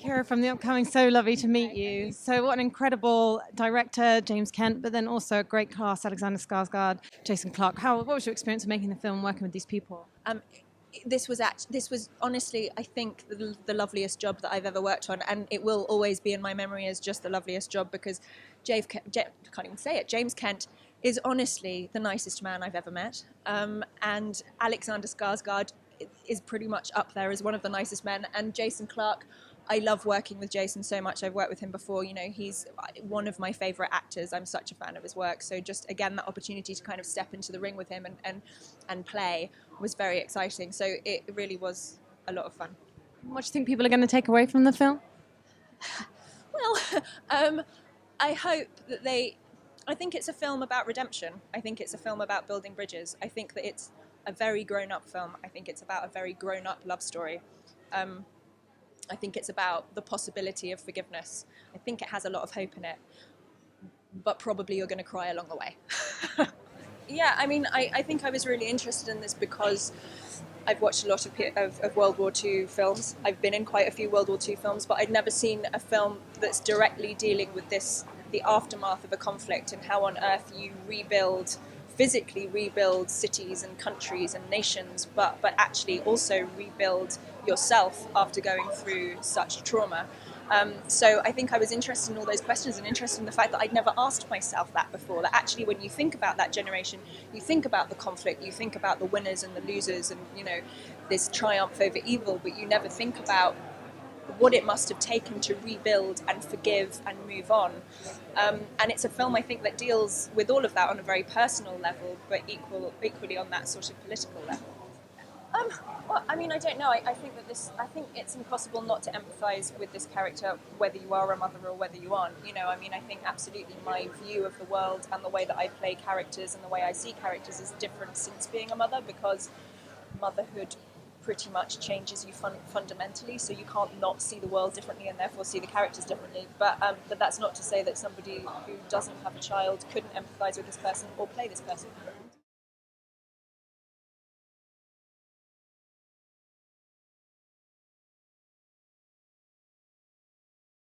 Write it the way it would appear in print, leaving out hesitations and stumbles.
Keira from the upcoming So Lovely to Meet You. So what an incredible director, James Kent, but then also a great cast, Alexander Skarsgård, Jason Clarke. What was your experience of making the film, working with these people? This was honestly, I think, the loveliest job that I've ever worked on, and it will always be in my memory as just the loveliest job because I can't even say it. James Kent is honestly the nicest man I've ever met, and Alexander Skarsgård is pretty much up there as one of the nicest men, and Jason Clarke. I love working with Jason so much. I've worked with him before. You know, he's one of my favourite actors. I'm such a fan of his work. So just, again, that opportunity to kind of step into the ring with him and play was very exciting. So it really was a lot of fun. What do you think people are going to take away from the film? Well, I hope that I think it's a film about redemption. I think it's a film about building bridges. I think that it's a very grown-up film. I think it's about a very grown-up love story. I think it's about the possibility of forgiveness. I think it has a lot of hope in it, but probably you're going to cry along the way. Yeah, I mean, I think I was really interested in this because I've watched a lot of World War II films. I've been in quite a few World War II films, but I'd never seen a film that's directly dealing with the aftermath of a conflict and how on earth you physically rebuild cities and countries and nations, but actually also rebuild yourself after going through such trauma. So I think I was interested in all those questions and interested in the fact that I'd never asked myself that before, that actually when you think about that generation, you think about the conflict, you think about the winners and the losers and, you know, this triumph over evil, but you never think about what it must have taken to rebuild and forgive and move on. And it's a film, I think, that deals with all of that on a very personal level, but equally on that sort of political level. Well, I mean, I don't know. I think it's impossible not to empathise with this character, whether you are a mother or whether you aren't. You know, I mean, I think absolutely my view of the world and the way that I play characters and the way I see characters is different since being a mother, because motherhood pretty much changes you fundamentally, so you can't not see the world differently and therefore see the characters differently. But that's not to say that somebody who doesn't have a child couldn't empathise with this person or play this person.